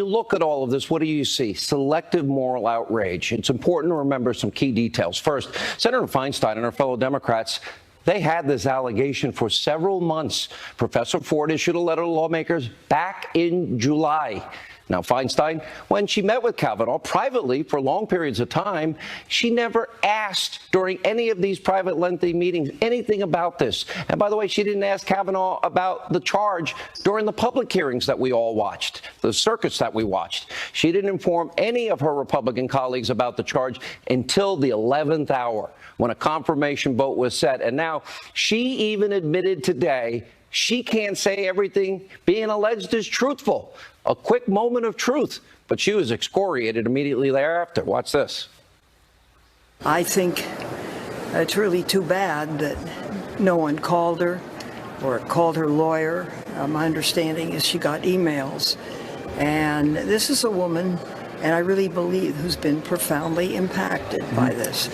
Look at all of this. What do you see? Selective moral outrage. It's important to remember some key details. First, Senator Feinstein and her fellow Democrats, they had this allegation for several months. Professor Ford issued a letter to lawmakers back in July. Now, Feinstein, when she met with Kavanaugh privately for long periods of time, she never asked during any of these private, lengthy meetings anything about this. And by the way, she didn't ask Kavanaugh about the charge during the public hearings that we all watched, the circuits that we watched. She didn't inform any of her Republican colleagues about the charge until the 11th hour, when a confirmation vote was set. And now she even admitted today she can't say everything being alleged is truthful. A quick moment of truth, but she was excoriated immediately thereafter. Watch this. I think it's really too bad that no one called her or called her lawyer. My understanding is she got emails. And this is a woman, and I really believe, who's been profoundly impacted by this.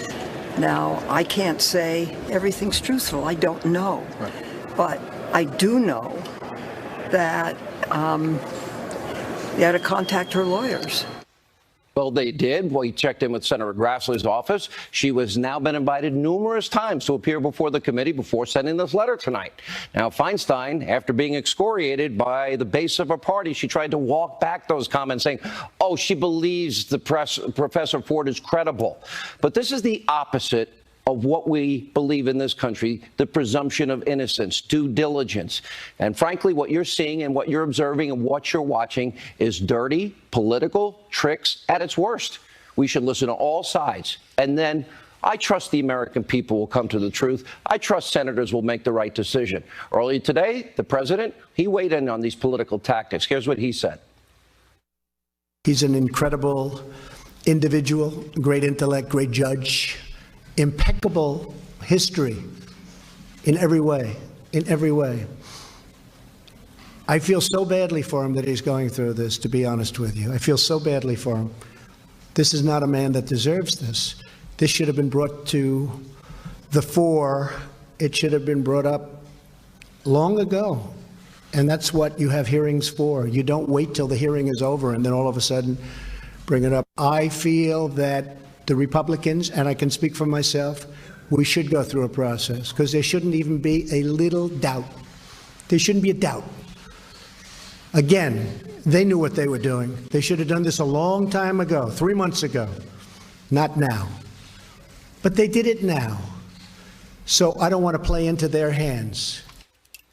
Now, I can't say everything's truthful. I don't know. Right. But I do know that they had to contact her lawyers. Well, they did. We checked in with Senator Grassley's office. She has now been invited numerous times to appear before the committee before sending this letter tonight. Now, Feinstein, after being excoriated by the base of her party, she tried to walk back those comments, saying, oh, she believes Professor Ford is credible. But this is the opposite of what we believe in this country, the presumption of innocence, due diligence. And frankly, what you're seeing and what you're observing and what you're watching is dirty political tricks at its worst. We should listen to all sides. And then I trust the American people will come to the truth. I trust senators will make the right decision. Earlier today, the president, he weighed in on these political tactics. Here's what he said. He's an incredible individual, great intellect, great judge. Impeccable history in every way, in every way. I feel so badly for him that he's going through this, to be honest with you. I feel so badly for him. This is not a man that deserves this. This should have been brought to the fore. It should have been brought up long ago. And that's what you have hearings for. You don't wait till the hearing is over and then all of a sudden bring it up. I feel that the Republicans, and I can speak for myself, we should go through a process because there shouldn't even be a little doubt. There shouldn't be a doubt. Again, they knew what they were doing. They should have done this a long time ago, 3 months ago, not now. But they did it now. So I don't want to play into their hands.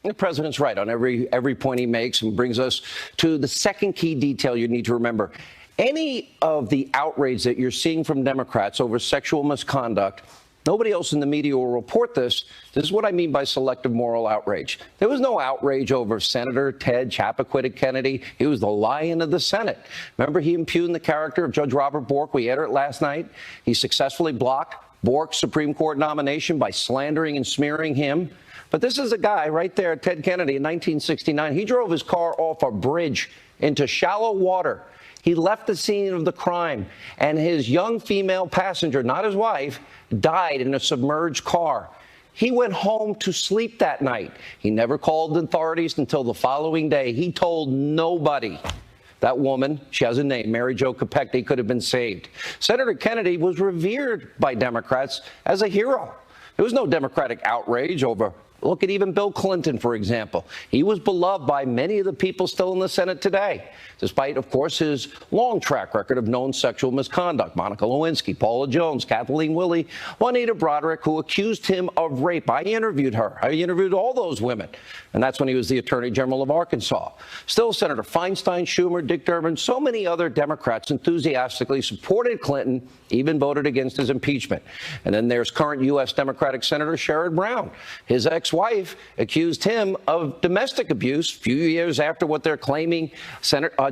The president's right on every point he makes, and brings us to the second key detail you need to remember. Any of the outrage that you're seeing from Democrats over sexual misconduct, nobody else in the media will report this. This is what I mean by selective moral outrage. There was no outrage over Senator Ted Chappaquiddick Kennedy. He was the lion of the Senate. Remember, he impugned the character of Judge Robert Bork. We aired it last night. He successfully blocked Bork's Supreme Court nomination by slandering and smearing him. But this is a guy right there, Ted Kennedy, in 1969. He drove his car off a bridge into shallow water. He left the scene of the crime, and his young female passenger, not his wife, died in a submerged car. He went home to sleep that night. He never called the authorities until the following day. He told nobody. That woman, she has a name, Mary Jo Kopechne, could have been saved. Senator Kennedy was revered by Democrats as a hero. There was no Democratic outrage over. Look at even Bill Clinton, for example. He was beloved by many of the people still in the Senate today, despite, of course, his long track record of known sexual misconduct. Monica Lewinsky, Paula Jones, Kathleen Willey, Juanita Broderick, who accused him of rape. I interviewed her. I interviewed all those women. And that's when he was the Attorney General of Arkansas. Still, Senator Feinstein, Schumer, Dick Durbin, so many other Democrats enthusiastically supported Clinton, even voted against his impeachment. And then there's current U.S. Democratic Senator Sherrod Brown. His ex-wife accused him of domestic abuse a few years after what they're claiming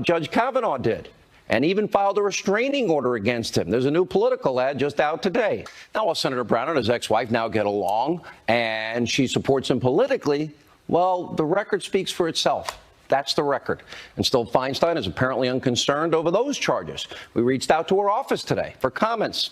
Judge Kavanaugh did, and even filed a restraining order against him. There's a new Political ad just out today. Now, while Senator Brown and his ex-wife now get along and she supports him politically, well, the record speaks for itself. That's the record. And still, Feinstein is apparently unconcerned over those charges. We reached out to her office today for comments.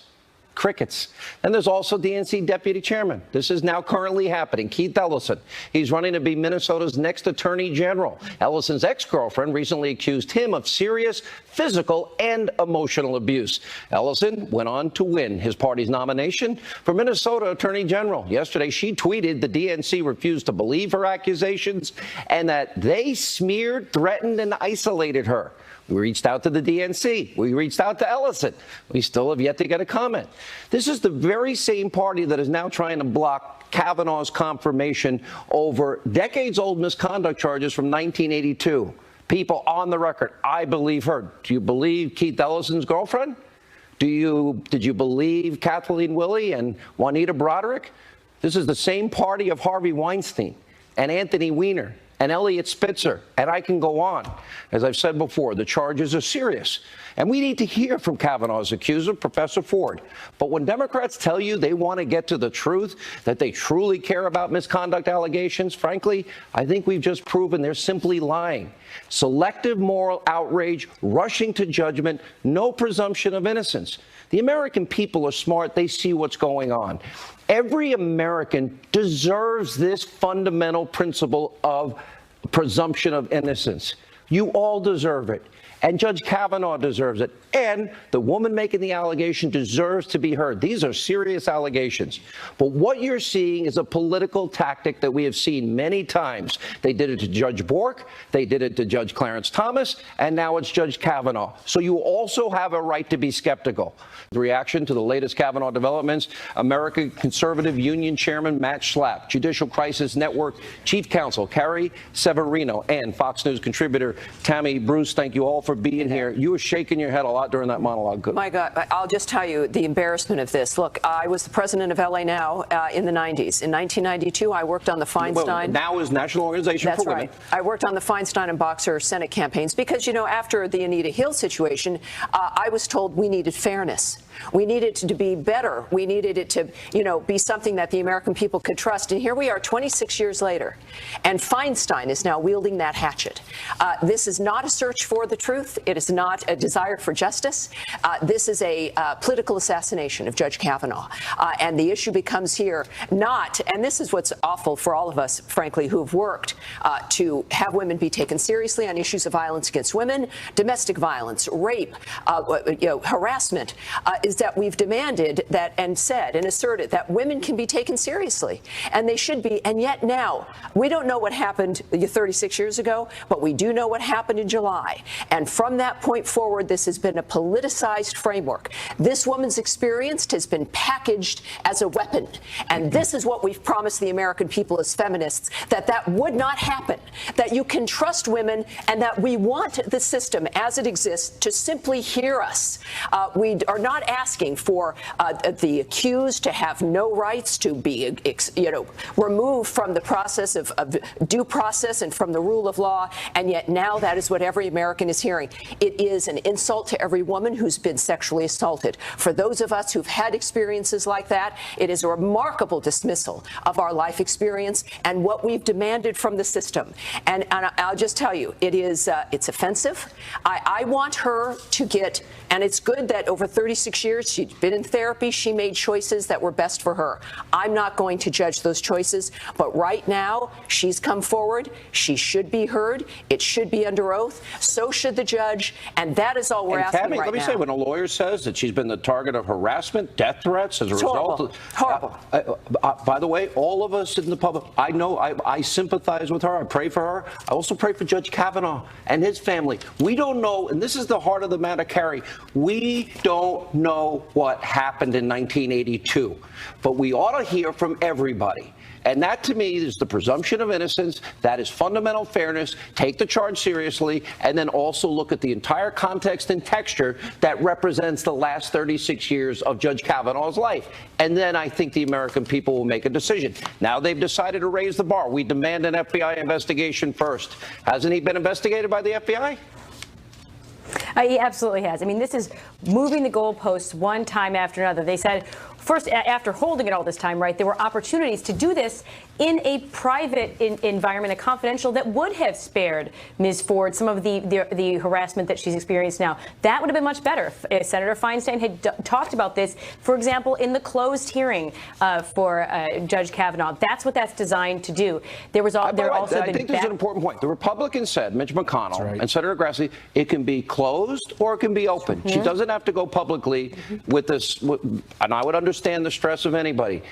Crickets. And there's also DNC Deputy Chairman. This is now currently happening. Keith Ellison. He's running to be Minnesota's next Attorney General. Ellison's ex-girlfriend recently accused him of serious physical and emotional abuse. Ellison went on to win his party's nomination for Minnesota Attorney General. Yesterday, she tweeted the DNC refused to believe her accusations and that they smeared, threatened, and isolated her. We reached out to the DNC. We reached out to Ellison. We still have yet to get a comment. This is the very same party that is now trying to block Kavanaugh's confirmation over decades-old misconduct charges from 1982. People on the record, I believe her. Do you believe Keith Ellison's girlfriend? Did you believe Kathleen Willey and Juanita Broderick? This is the same party of Harvey Weinstein and Anthony Weiner and Elliot Spitzer, and I can go on. As I've said before, the charges are serious, and we need to hear from Kavanaugh's accuser, Professor Ford. But when Democrats tell you they want to get to the truth, that they truly care about misconduct allegations, frankly, I think we've just proven they're simply lying. Selective moral outrage, rushing to judgment, no presumption of innocence. The American people are smart. They see what's going on. Every American deserves this fundamental principle of presumption of innocence. You all deserve it. And Judge Kavanaugh deserves it. And the woman making the allegation deserves to be heard. These are serious allegations. But what you're seeing is a political tactic that we have seen many times. They did it to Judge Bork. They did it to Judge Clarence Thomas. And now it's Judge Kavanaugh. So you also have a right to be skeptical. The reaction to the latest Kavanaugh developments, American Conservative Union Chairman Matt Schlapp, Judicial Crisis Network Chief Counsel Carrie Severino, and Fox News contributor Tammy Bruce, thank you all for being here. You were shaking your head a lot during that monologue. My God, I'll just tell you the embarrassment of this. Look, I was the president of LA Now in the 90s. In 1992, I worked on the Feinstein. Well, now is National Organization for Women. That's right. I worked on the Feinstein and Boxer Senate campaigns because, you know, after the Anita Hill situation, I was told we needed fairness. We needed it to be better. We needed it to, you know, be something that the American people could trust. And here we are 26 years later, and Feinstein is now wielding that hatchet. This is not a search for the truth. It is not a desire for justice. This is a political assassination of Judge Kavanaugh. And the issue becomes here not, and this is what's awful for all of us, frankly, who have worked to have women be taken seriously on issues of violence against women, domestic violence, rape, harassment, is that we've demanded that and said and asserted that women can be taken seriously, and they should be. And yet now, we don't know what happened 36 years ago, but we do know what happened in July. And from that point forward, this has been a politicized framework. This woman's experience has been packaged as a weapon. And this is what we've promised the American people as feminists, that would not happen, that you can trust women, and that we want the system as it exists to simply hear us. We are not asking for the accused to have no rights, to be, removed from the process of due process and from the rule of law. And yet now that is what every American is hearing. It is an insult to every woman who's been sexually assaulted. For those of us who've had experiences like that, it is a remarkable dismissal of our life experience and what we've demanded from the system. And I'll just tell you, it's offensive. I want her to get, and it's good that over 36 years she'd been in therapy, she made choices that were best for her. I'm not going to judge those choices, but right now she's come forward. She should be heard. It should be under oath. So should the judge, and that is all we're asking Tammy, right now. let me say, when a lawyer says that she's been the target of harassment, death threats as a result of... Horrible. By the way, all of us in the public, I know, I sympathize with her. I pray for her. I also pray for Judge Kavanaugh and his family. We don't know, and this is the heart of the matter, Carrie, we don't know what happened in 1982, but we ought to hear from everybody. And that, to me, is the presumption of innocence. That is fundamental fairness. Take the charge seriously, and then also look at the entire context and texture that represents the last 36 years of Judge Kavanaugh's life. And then I think the American people will make a decision. Now they've decided to raise the bar. We demand an FBI investigation first. Hasn't he been investigated by the FBI? He absolutely has. I mean, this is moving the goalposts one time after another. They said, first, after holding it all this time, right, there were opportunities to do this in a private environment, a confidential, that would have spared Ms. Ford some of the harassment that she's experienced now. That would have been much better if Senator Feinstein had talked about this, for example, in the closed hearing for Judge Kavanaugh. That's what that's designed to do. There was I think there's an important point. The Republicans said, Mitch McConnell and Senator Grassley, it can be closed or it can be open. She doesn't have to go publicly with this, and I would understand the stress of anybody.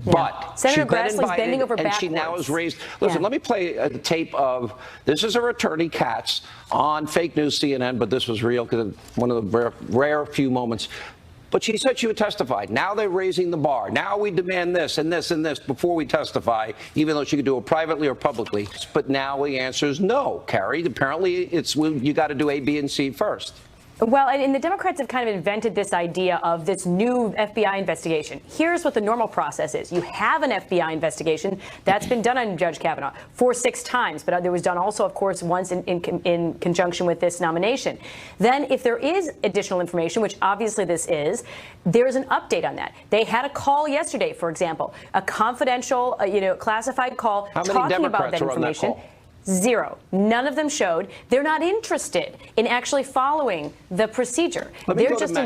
But Senator she's been Grassley's invited, bending over and backwards. she now has raised. Listen, let me play a tape of this. Is her attorney Katz on fake news CNN, but this was real because one of the rare few moments. But she said she would testify. Now they're raising the bar. Now we demand this and this and this before we testify, even though she could do it privately or publicly. But now the answer is no, Carrie. Apparently, you got to do A, B, and C first. Well, and the Democrats have kind of invented this idea of this new FBI investigation. Here's what the normal process is. You have an FBI investigation that's been done on Judge Kavanaugh 6 times, but there was done also, of course, once in conjunction with this nomination. Then if there is additional information, which obviously this is, there's an update on that. They had a call yesterday, for example, a confidential, classified call talking about that information. Zero. None of them showed. They're not interested in actually following the procedure. They're just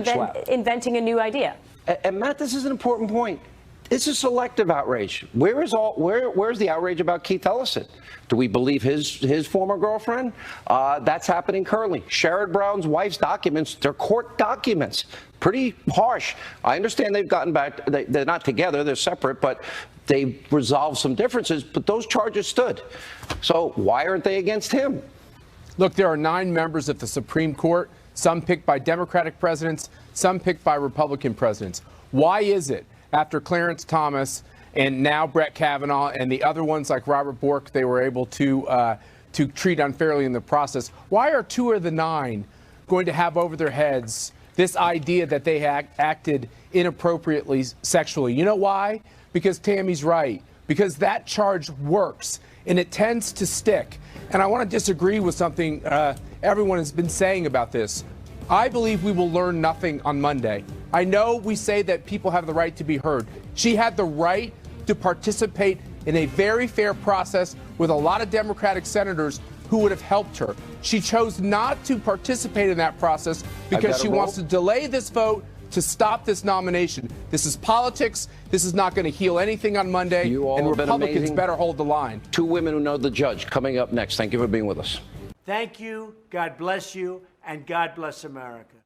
inventing a new idea. And Matt, this is an important point. It's a selective outrage. Where's the outrage about Keith Ellison? Do we believe his former girlfriend? That's happening currently. Sherrod Brown's wife's documents, they're court documents. Pretty harsh. I understand they've gotten back. They're not together. They're separate, but they resolved some differences. But those charges stood. So why aren't they against him? Look, there are 9 members of the Supreme Court, some picked by Democratic presidents, some picked by Republican presidents. Why is it after Clarence Thomas and now Brett Kavanaugh and the other ones like Robert Bork, they were able to treat unfairly in the process? Why are 2 of the 9 going to have over their heads this idea that they acted inappropriately sexually? You know why? Because Tammy's right. Because that charge works and it tends to stick. And I want to disagree with something everyone has been saying about this. I believe we will learn nothing on Monday. I know we say that people have the right to be heard. She had the right to participate in a very fair process with a lot of Democratic senators who would have helped her. She chose not to participate in that process because she wants to delay this vote to stop this nomination. This is politics. This is not going to heal anything on Monday. And Republicans better hold the line. 2 women who know the judge coming up next. Thank you for being with us. Thank you. God bless you. And God bless America.